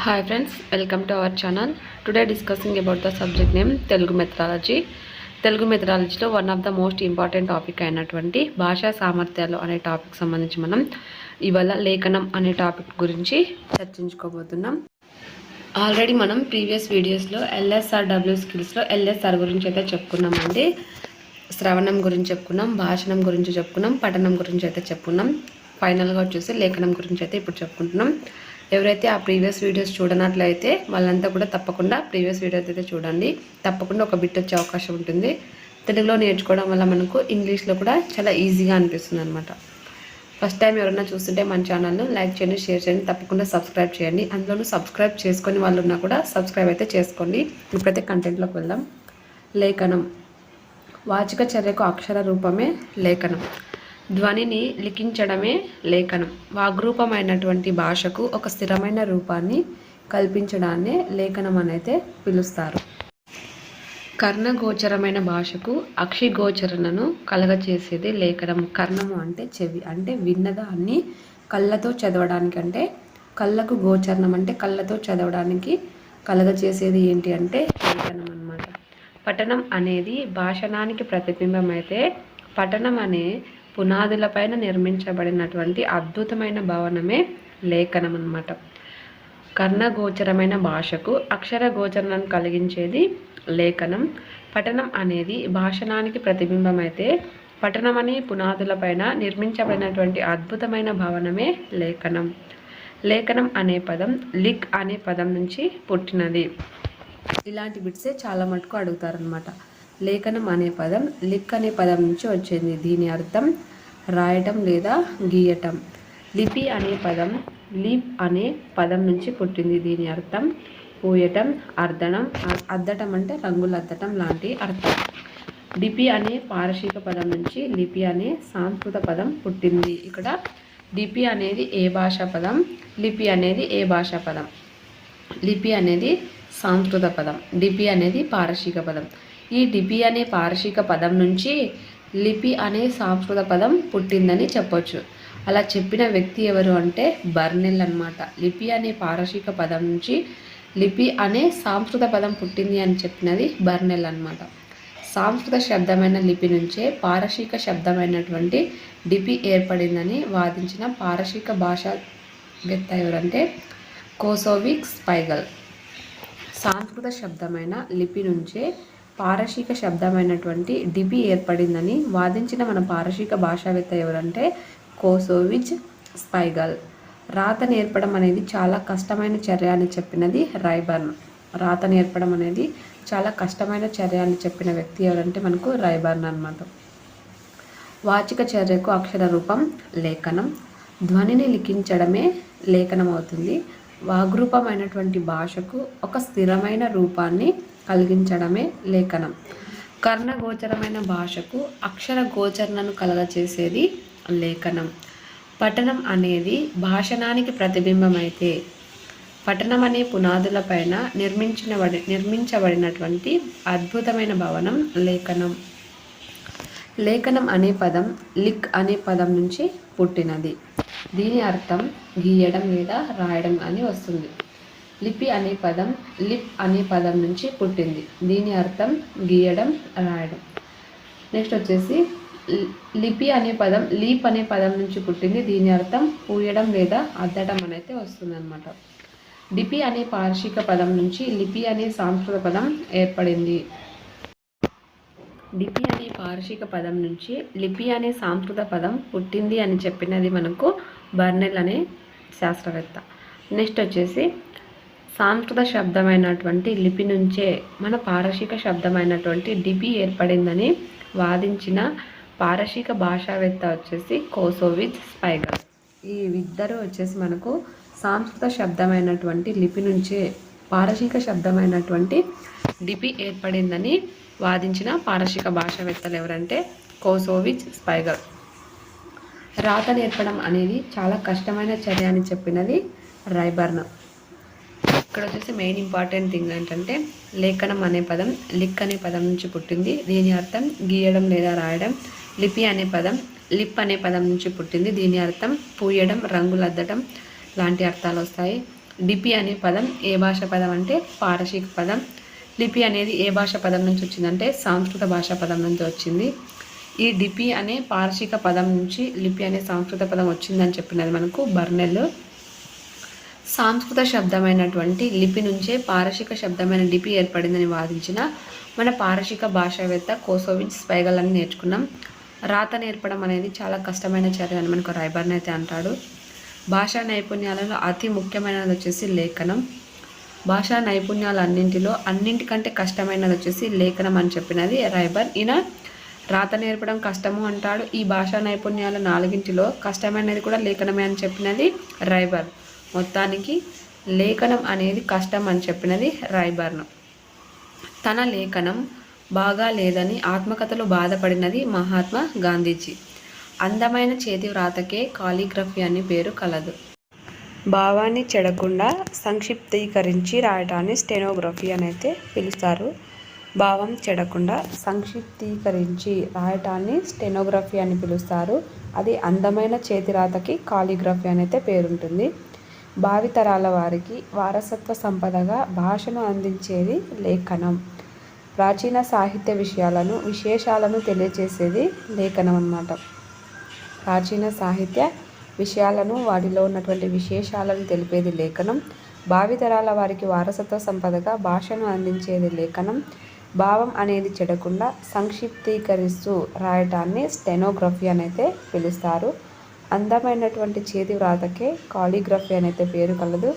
Hi friends, welcome to our channel. Today discussing about the subject name Telugu Methodology. Telugu మెథడాలజీలో one of the most important topic అయినటువంటి భాషా సామర్థ్యాలు అనే topic సంబంధించి మనం ఇవాళ లేఖనం అనే టాపిక్ గురించి చర్చించుకోబోతున్నాం. ఆల్రెడీ మనం ప్రీవియస్ వీడియోస్లో ఎల్ఎస్ఆర్ డబ్ల్యూ స్కిల్స్లో ఎల్ఎస్ఆర్ గురించి అయితే చెప్పుకున్నామండి. శ్రవణం గురించి చెప్పుకున్నాం, భాషణం గురించి చెప్పుకున్నాం, పఠనం గురించి అయితే చెప్పుకున్నాం. ఫైనల్గా వచ్చేసి లేఖనం గురించి అయితే ఇప్పుడు చెప్పుకుంటున్నాం. ఎవరైతే ఆ ప్రీవియస్ వీడియోస్ చూడనట్లయితే వాళ్ళంతా కూడా తప్పకుండా ప్రీవియస్ వీడియోస్ అయితే చూడండి. తప్పకుండా ఒక బిట్ వచ్చే అవకాశం ఉంటుంది. తెలుగులో నేర్చుకోవడం వల్ల మనకు ఇంగ్లీష్లో కూడా చాలా ఈజీగా అనిపిస్తుంది అనమాట. ఫస్ట్ టైం ఎవరైనా చూస్తుంటే మన ఛానల్ను లైక్ చేయండి, షేర్ చేయండి, తప్పకుండా సబ్స్క్రైబ్ చేయండి. అందులోనూ సబ్స్క్రైబ్ చేసుకొని వాళ్ళు ఉన్నా కూడా సబ్స్క్రైబ్ అయితే చేసుకోండి. ఇప్పుడైతే కంటెంట్లోకి వెళ్దాం. లేఖనం వాచిక చర్యకు అక్షర రూపమే లేఖనం. ధ్వనిని లిఖించడమే లేఖనం. వాగ్రూపమైనటువంటి భాషకు ఒక స్థిరమైన రూపాన్ని కల్పించడాన్నే లేఖనం అనైతే పిలుస్తారు. కర్ణగోచరమైన భాషకు అక్షిగోచరణను కలగచేసేది లేఖనం. కర్ణము అంటే చెవి, అంటే విన్నదాన్ని కళ్ళతో చదవడానికి, అంటే కళ్ళకు గోచరణం అంటే కళ్ళతో చదవడానికి కలగచేసేది ఏంటి అంటే లేఖనం అన్నమాట. పఠనం అనేది భాషణానికి ప్రతిబింబం అయితే పఠనం అనే పునాదులపైన నిర్మించబడినటువంటి అద్భుతమైన భవనమే లేఖనం అన్నమాట. కర్ణగోచరమైన భాషకు అక్షర గోచరణను కలిగించేది లేఖనం. పఠనం అనేది భాషణానికి ప్రతిబింబం అయితే పఠనం అనే పునాదులపైన నిర్మించబడినటువంటి అద్భుతమైన భవనమే లేఖనం. లేఖనం అనే పదం లిక్ అనే పదం నుంచి పుట్టినది. ఇలాంటి బిట్సే చాలా మటుకు అడుగుతారనమాట. లేఖనం అనే పదం లిక్ అనే పదం నుంచి వచ్చింది. దీని అర్థం రాయటం లేదా గీయటం. లిపి అనే పదం లీప్ అనే పదం నుంచి పుట్టింది. దీని అర్థం పూయటం, అద్దటం అంటే రంగులు అద్దటం లాంటి అర్థం. డిపి అనే పారశీక పదం నుంచి లిపి అనే సంస్కృత పదం పుట్టింది. ఇక్కడ డిపి అనేది ఏ భాషా పదం, లిపి అనేది ఏ భాషా పదం. లిపి అనేది సంస్కృత పదం, డిపి అనేది పారశీక పదం. ఈ డిపి అనే పారశీక పదం నుంచి లిపి అనే సంస్కృత పదం పుట్టిందని చెప్పొచ్చు. అలా చెప్పిన వ్యక్తి ఎవరు అంటే బర్నెల్ అన్నమాట. లిపి అనే పారశీక పదం నుంచి లిపి అనే సంస్కృత పదం పుట్టింది అని చెప్పినది బర్నెల్ అన్నమాట. సంస్కృత శబ్దమైన లిపి నుంచే పారశీక శబ్దమైనటువంటి డిపి ఏర్పడిందని వాదించిన పారశీక భాషావేత్త ఎవరంటే కోసోవిక్ స్పైగల్. సంస్కృత శబ్దమైన లిపి నుంచే పారశీక శబ్దమైనటువంటి డిపి ఏర్పడిందని వాదించిన మన పారశీక భాషావేత్త ఎవరంటే కోసోవిచ్ స్పైగల్. రాత నేర్పడం అనేది చాలా కష్టమైన చర్య అని చెప్పినది రైబర్న్. రాత నేర్పడం అనేది చాలా కష్టమైన చర్య అని చెప్పిన వ్యక్తి ఎవరంటే మనకు రైబర్న్ అన్నమాట. వాచిక చర్యకు అక్షర రూపం లేఖనం. ధ్వనిని లిఖించడమే లేఖనం అవుతుంది. వాగ్రూపమైనటువంటి భాషకు ఒక స్థిరమైన రూపాన్ని కలిగించడమే లేఖనం. కర్ణగోచరమైన భాషకు అక్షర గోచరణను కలగచేసేది లేఖనం. పఠనం అనేది భాషణానికి ప్రతిబింబం అయితే పఠనం అనే పునాదులపైన నిర్మించబడినటువంటి అద్భుతమైన భవనం లేఖనం. లేఖనం అనే పదం లిక్ అనే పదం నుంచి పుట్టినది. దీని అర్థం గీయడం లేదా రాయడం అని వస్తుంది. లిపి అనే పదం లిప్ అనే పదం నుంచి పుట్టింది. దీని అర్థం గీయడం, రాయడం. నెక్స్ట్ వచ్చేసి లిపి అనే పదం లీప్ అనే పదం నుంచి పుట్టింది. దీని అర్థం పూయడం లేదా అద్దడం అనేది వస్తుంది అనమాట. డిపి అనే పార్షిక పదం నుంచి లిపి అనే సంస్కృత పదం ఏర్పడింది. డిపి అనే పార్షిక పదం నుంచి లిపి అనే సంస్కృత పదం పుట్టింది అని చెప్పినది మనకు బర్నెల్ అనే శాస్త్రవేత్త. నెక్స్ట్ వచ్చేసి సంస్కృత శబ్దమైనటువంటి లిపి నుంచే మన పారశీక శబ్దమైనటువంటి డిపి ఏర్పడిందని వాదించిన పారశీక భాషావేత్త వచ్చేసి కోసోవిచ్ స్పైగల్. ఈ ఇద్దరు వచ్చేసి మనకు సంస్కృత శబ్దమైనటువంటి లిపి నుంచే పారశీక శబ్దమైనటువంటి డిపి ఏర్పడిందని వాదించిన పారశీక భాషావేత్తలు ఎవరంటే కోసోవిచ్ స్పైగల్. రాత నేర్పడం అనేది చాలా కష్టమైన చర్య అని చెప్పినది రైబర్న్. ఇక్కడ వచ్చేసి మెయిన్ ఇంపార్టెంట్ థింగ్ ఏంటంటే లేఖనం అనే పదం లిక్ అనే పదం నుంచి పుట్టింది. దీని అర్థం గీయడం లేదా రాయడం. లిపి అనే పదం లిప్ అనే పదం నుంచి పుట్టింది. దీని అర్థం పూయడం, రంగులద్దడం లాంటి అర్థాలు వస్తాయి. డిపి అనే పదం ఏ భాష పదం అంటే పారశీక పదం. లిపి అనేది ఏ భాష పదం నుంచి వచ్చిందంటే సంస్కృత భాషా పదం నుంచి వచ్చింది. ఈ డిపి అనే పారశీక పదం నుంచి లిపి అనే సంస్కృత పదం వచ్చిందని చెప్పినది మనకు బర్నెల్. సంస్కృత శబ్దమైనటువంటి లిపి నుంచే పారశీక శబ్దమైన లిపి ఏర్పడిందని వాదించిన మన పారశీక భాషావేత్త కోసోవిచ్ స్పైగల్ అని నేర్చుకున్నాం. రాత నేర్పడం అనేది చాలా కష్టమైన చర్య అని మనకు రైబర్న్ అయితే అంటాడు. భాషా నైపుణ్యాలలో అతి ముఖ్యమైనది వచ్చేసి లేఖనం. భాషా నైపుణ్యాలన్నింటిలో అన్నింటికంటే కష్టమైనది వచ్చేసి లేఖనం అని చెప్పినది రైబర్న్. ఈయన రాత నేర్పడం కష్టము అంటాడు. ఈ భాషా నైపుణ్యాల 4ంటిలో కష్టమైనది కూడా లేఖనమే అని చెప్పినది రైబర్న్. మొత్తానికి లేఖనం అనేది కష్టం అని చెప్పినది రైబర్న్. తన లేఖనం బాగా లేదని ఆత్మకథలో బాధపడినది మహాత్మా గాంధీజీ. అందమైన చేతి వ్రాతకే కాలిగ్రఫీ అని పేరు కలదు. భావాన్ని చెడకుండా సంక్షిప్తీకరించి రాయటాన్ని స్టెనోగ్రఫీ అని అయితే పిలుస్తారు. భావం చెడకుండా సంక్షిప్తీకరించి రాయటాన్ని స్టెనోగ్రఫీ అని పిలుస్తారు. అది అందమైన చేతి రాతకి కాలిగ్రఫీ అని అయితే పేరుంటుంది. భావితరాల వారికి వారసత్వ సంపదగా భాషను అందించేది లేఖనం. ప్రాచీన సాహిత్య విశేషాలను తెలియజేసేది లేఖనం అన్నమాట. ప్రాచీన సాహిత్య విషయాలను వాటిలో ఉన్నటువంటి విశేషాలను తెలిపేది లేఖనం. భావితరాల వారికి వారసత్వ సంపదగా భాషను అందించేది లేఖనం. భావం అనేది చెడకుండా సంక్షిప్తీకరిస్తూ రాయటాన్ని స్టెనోగ్రఫీ అని అయితే పిలుస్తారు. అందమైనటువంటి చేతి వ్రాతకే కాలిగ్రఫీ అని అయితే పేరు కలదు.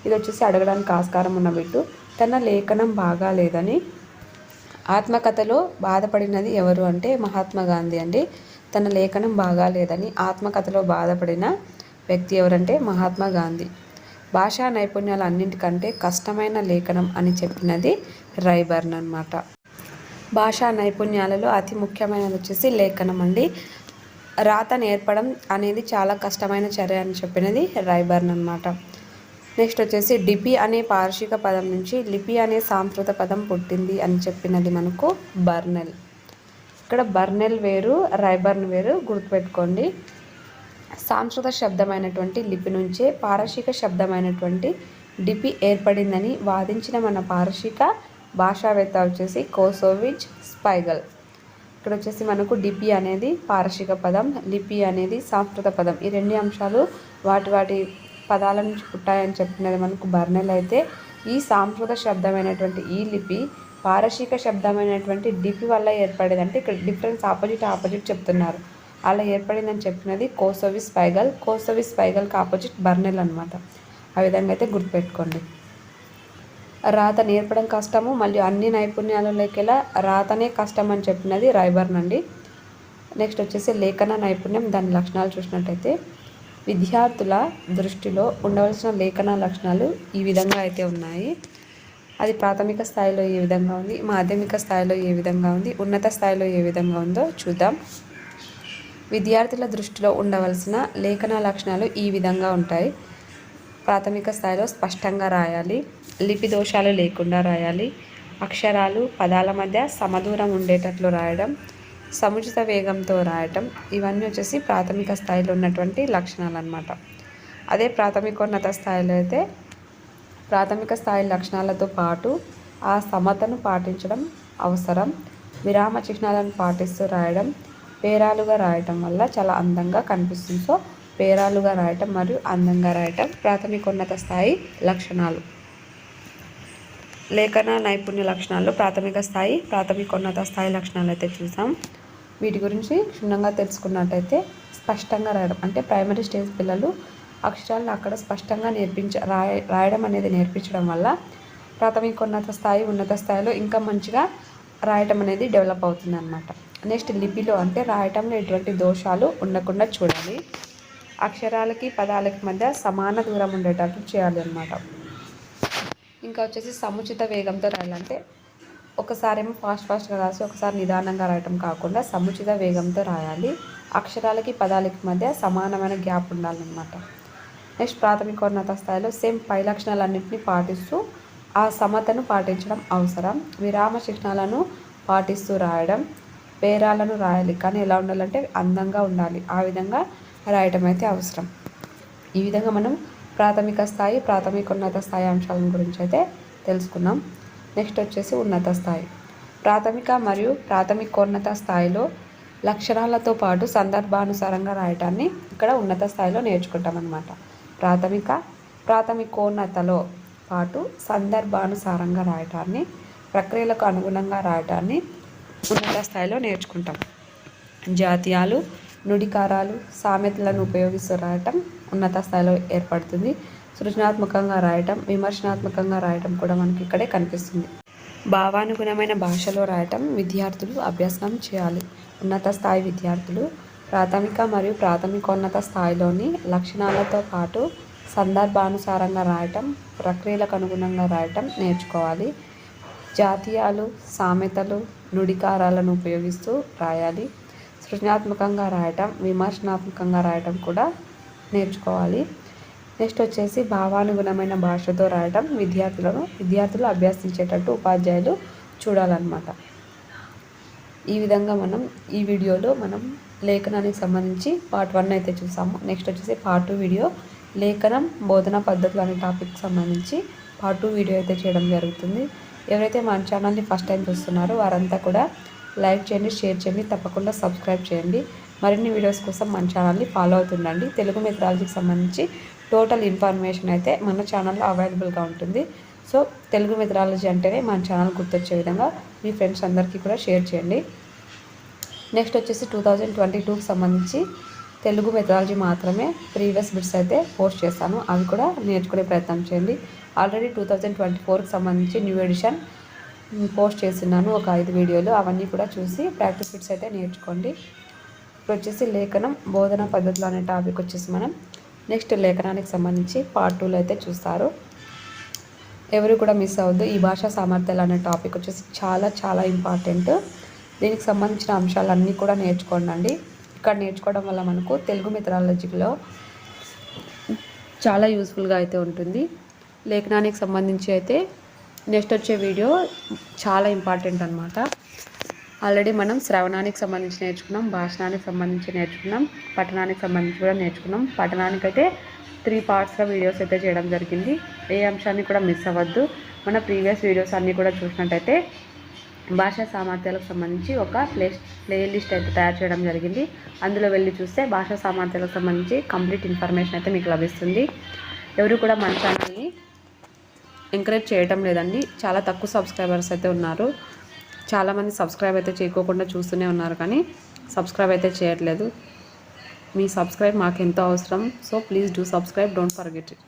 ఇది వచ్చేసి అడగడానికి ఆస్కారం ఉన్న బిట్టు. తన లేఖనం బాగా లేదని ఆత్మకథలో బాధపడినది ఎవరు అంటే మహాత్మా గాంధీ అండి. తన లేఖనం బాగా లేదని ఆత్మకథలో బాధపడిన వ్యక్తి ఎవరంటే మహాత్మా గాంధీ. భాషా నైపుణ్యాలు అన్నింటికంటే కష్టమైన లేఖనం అని చెప్పినది రైబర్న్ అన్నమాట. భాషా నైపుణ్యాలలో అతి ముఖ్యమైనది వచ్చేసి లేఖనం అండి. రాత నేర్పడం అనేది చాలా కష్టమైన చర్య అని చెప్పినది రైబర్న్ అన్నమాట. నెక్స్ట్ వచ్చేసి డిపి అనే పారశీక పదం నుంచి లిపి అనే సంస్కృత పదం పుట్టింది అని చెప్పినది మనకు బర్నెల్. ఇక్కడ బర్నెల్ వేరు, రైబర్న్ వేరు, గుర్తుపెట్టుకోండి. సంస్కృత శబ్దమైనటువంటి లిపి నుంచే పారశీక శబ్దమైనటువంటి డిపి ఏర్పడిందని వాదించిన మన పారశీక భాషావేత్త వచ్చేసి కోసోవిచ్ స్పైగల్. ఇక్కడ వచ్చేసి మనకు డిపి అనేది పారశీక పదం, లిపి అనేది సంస్కృత పదం. ఈ 2 అంశాలు వాటి పదాల నుంచి పుట్టాయని చెప్పినది మనకు బర్నెల్ అయితే, ఈ సంస్కృత శబ్దమైనటువంటి ఈ లిపి పారశీక శబ్దమైనటువంటి డిపి వల్ల ఏర్పడేది. అంటే ఇక్కడ డిఫరెన్స్ ఆపోజిట్ చెప్తున్నారు. అలా ఏర్పడిందని చెప్పినది కోసోవిచ్ స్పైగల్. కోసోవిచ్ స్పైగల్కి ఆపోజిట్ బర్నెల్ అనమాట. ఆ విధంగా అయితే గుర్తుపెట్టుకోండి. రాత నేర్పడం కష్టము, మళ్ళీ అన్ని నైపుణ్యాలలోకెలా రాతనే కష్టం అని చెప్పినది రైబర్న్ అండి. నెక్స్ట్ వచ్చేసి లేఖన నైపుణ్యం, దాని లక్షణాలు చూసినట్టయితే విద్యార్థుల దృష్టిలో ఉండవలసిన లేఖన లక్షణాలు ఈ విధంగా అయితే ఉన్నాయి. అది ప్రాథమిక స్థాయిలో ఏ విధంగా ఉంది, మాధ్యమిక స్థాయిలో ఏ విధంగా ఉంది, ఉన్నత స్థాయిలో ఏ విధంగా ఉందో చూద్దాం. విద్యార్థుల దృష్టిలో ఉండవలసిన లేఖన లక్షణాలు ఈ విధంగా ఉంటాయి. ప్రాథమిక స్థాయిలో స్పష్టంగా రాయాలి, లిపి దోషాలు లేకుండా రాయాలి, అక్షరాలు పదాల మధ్య సమదూరం ఉండేటట్లు రాయడం, సముచిత వేగంతో రాయటం. ఇవన్నీ వచ్చేసి ప్రాథమిక స్థాయిలో ఉన్నటువంటి లక్షణాలు అన్నమాట. అదే ప్రాథమికోన్నత స్థాయిలో అయితే ప్రాథమిక స్థాయి లక్షణాలతో పాటు ఆ సమతను పాటించడం అవసరం. విరామ చిహ్నాలను పాటిస్తూ రాయడం, పేరాలుగా రాయటం వల్ల చాలా అందంగా కనిపిస్తుంది. సో పేరాలుగా రాయటం మరియు అందంగా రాయటం ప్రాథమికోన్నత స్థాయి లక్షణాలు. లేఖన నైపుణ్య లక్షణాలు ప్రాథమిక స్థాయి, ప్రాథమికోన్నత స్థాయి లక్షణాలు అయితే చూసాం. వీటి గురించి క్షుణ్ణంగా తెలుసుకున్నట్టయితే స్పష్టంగా రాయడం అంటే ప్రైమరీ స్టేజ్ పిల్లలు అక్షరాలను అక్కడ స్పష్టంగా రాయడం అనేది నేర్పించడం వల్ల ప్రాథమికోన్నత స్థాయి, ఉన్నత స్థాయిలో ఇంకా మంచిగా రాయటం అనేది డెవలప్ అవుతుంది అన్నమాట. నెక్స్ట్ లిపిలో అంటే రాయటంలో ఎటువంటి దోషాలు ఉండకుండా చూడాలి. అక్షరాలకి పదాలకి మధ్య సమాన దూరం ఉండేటట్లు చేయాలి అన్నమాట. ఇంకా వచ్చేసి సముచిత వేగంతో రాయాలంటే ఒకసారేమో ఫాస్ట్గా రాసి ఒకసారి నిదానంగా రాయటం కాకుండా సముచిత వేగంతో రాయాలి. అక్షరాలకి పదాలకి మధ్య సమానమైన గ్యాప్ ఉండాలన్నమాట. నెక్స్ట్ ప్రాథమికోన్నత స్థాయిలో సేమ్ పై లక్షణాలన్నింటినీ పాటిస్తూ ఆ సమతను పాటించడం అవసరం. విరామ చిహ్నాలను పాటిస్తూ రాయడం, పేరాలను రాయాలి కానీ ఎలా ఉండాలంటే అందంగా ఉండాలి. ఆ విధంగా రాయటం అయితే అవసరం. ఈ విధంగా మనం ప్రాథమిక స్థాయి, ప్రాథమికోన్నత స్థాయి అంశాల గురించి అయితే తెలుసుకున్నాం. నెక్స్ట్ వచ్చేసి ఉన్నత స్థాయి. ప్రాథమిక మరియు ప్రాథమికోన్నత స్థాయిలో లక్షణాలతో పాటు సందర్భానుసారంగా రాయటాన్ని ఇక్కడ ఉన్నత స్థాయిలో నేర్చుకుంటాం అన్నమాట. ప్రాథమికోన్నతలో పాటు సందర్భానుసారంగా రాయటాన్ని, ప్రక్రియలకు అనుగుణంగా రాయటాన్ని ఉన్నత స్థాయిలో నేర్చుకుంటాం. జాతీయాలు, నుడికారాలు, సామెతలను ఉపయోగిస్తూ రాయటం ఉన్నత స్థాయిలో ఏర్పడుతుంది. సృజనాత్మకంగా రాయటం, విమర్శనాత్మకంగా రాయటం కూడా మనకి ఇక్కడే కనిపిస్తుంది. భావానుగుణమైన భాషలో రాయటం విద్యార్థులు అభ్యసనం చేయాలి. ఉన్నత స్థాయి విద్యార్థులు ప్రాథమిక మరియు ప్రాథమికోన్నత స్థాయిలోని లక్షణాలతో పాటు సందర్భానుసారంగా రాయటం, ప్రక్రియలకు అనుగుణంగా రాయటం నేర్చుకోవాలి. జాతీయాలు, సామెతలు, నుడికారాలను ఉపయోగిస్తూ రాయాలి. సృజనాత్మకంగా రాయటం, విమర్శనాత్మకంగా రాయటం కూడా నేర్చుకోవాలి. నెక్స్ట్ వచ్చేసి భావానుగుణమైన భాషతో రాయటం విద్యార్థులు అభ్యసించేటట్టు ఉపాధ్యాయులు చూడాలన్నమాట. ఈ విధంగా మనం ఈ వీడియోలో లేఖనానికి సంబంధించి పార్ట్ 1 అయితే చూసాము. నెక్స్ట్ వచ్చేసి పార్ట్ 2 వీడియో లేఖనం, బోధనా పద్ధతులు అనే టాపిక్ సంబంధించి పార్ట్ 2 వీడియో అయితే చేయడం జరుగుతుంది. ఎవరైతే మన ఛానల్ని ఫస్ట్ టైం చూస్తున్నారో వారంతా కూడా లైక్ చేయండి, షేర్ చేయండి, తప్పకుండా సబ్స్క్రైబ్ చేయండి. మరిన్ని వీడియోస్ కోసం మన ఛానల్ని ఫాలో అవుతుండండి. తెలుగు మెథడాలజీకి సంబంధించి టోటల్ ఇన్ఫర్మేషన్ అయితే మన ఛానల్లో అవైలబుల్గా ఉంటుంది. సో తెలుగు మెథడాలజీ అంటేనే మన ఛానల్ గుర్తొచ్చే విధంగా మీ ఫ్రెండ్స్ అందరికీ కూడా షేర్ చేయండి. నెక్స్ట్ వచ్చేసి 2022కి సంబంధించి తెలుగు మెథడాలజీ మాత్రమే ప్రీవియస్ బిట్స్ అయితే పోస్ట్ చేస్తాను. అవి కూడా నేర్చుకునే ప్రయత్నం చేయండి. ఆల్రెడీ 2024కి సంబంధించి న్యూ ఎడిషన్ పోస్ట్ చేస్తున్నాను ఒక 5 వీడియోలు. అవన్నీ కూడా చూసి ప్రాక్టీస్ బిట్స్ అయితే నేర్చుకోండి. ఇప్పుడు వచ్చేసి లేఖనం, బోధనా పద్ధతులు అనే టాపిక్ వచ్చేసి మనం నెక్స్ట్ లేఖనానికి సంబంధించి పార్ట్ 2లో అయితే చూస్తారు. ఎవరు కూడా మిస్ అవ్వద్దు. ఈ భాషా సామర్థ్యాలు అనే టాపిక్ వచ్చేసి చాలా చాలా ఇంపార్టెంట్. దీనికి సంబంధించిన అంశాలన్నీ కూడా నేర్చుకోండి. ఇక్కడ నేర్చుకోవడం వల్ల మనకు తెలుగు మెథడాలజీలో చాలా యూస్ఫుల్గా అయితే ఉంటుంది. లేఖనానికి సంబంధించి అయితే నెక్స్ట్ వచ్చే వీడియో చాలా ఇంపార్టెంట్ అనమాట. ఆల్రెడీ మనం శ్రవణానికి సంబంధించి నేర్చుకున్నాం, భాషణానికి సంబంధించి నేర్చుకున్నాం, పఠనానికి సంబంధించి కూడా నేర్చుకున్నాం. పఠనానికైతే 3 పార్ట్స్గా వీడియోస్ అయితే చేయడం జరిగింది. ఏ అంశాన్ని కూడా మిస్ అవ్వద్దు. మన ప్రీవియస్ వీడియోస్ అన్నీ కూడా చూసినట్టయితే భాషా సామర్థ్యాలకు సంబంధించి ఒక ప్లేలిస్ట్ అయితే తయారు చేయడం జరిగింది. అందులో వెళ్ళి చూస్తే భాషా సామర్థ్యాలకు సంబంధించి కంప్లీట్ ఇన్ఫర్మేషన్ అయితే మీకు లభిస్తుంది. ఎవరు కూడా మన ఛానల్ని ఎంకరేజ్ చేయటం లేదండి. చాలా తక్కువ సబ్స్క్రైబర్స్ అయితే ఉన్నారు. చాలామంది సబ్స్క్రైబ్ అయితే చేయకోకుండా చూస్తూనే ఉన్నారు, కానీ సబ్స్క్రైబ్ అయితే చేయట్లేదు. మీ సబ్స్క్రైబ్ మాకు ఎంతో అవసరం. So please do subscribe, don't forget it.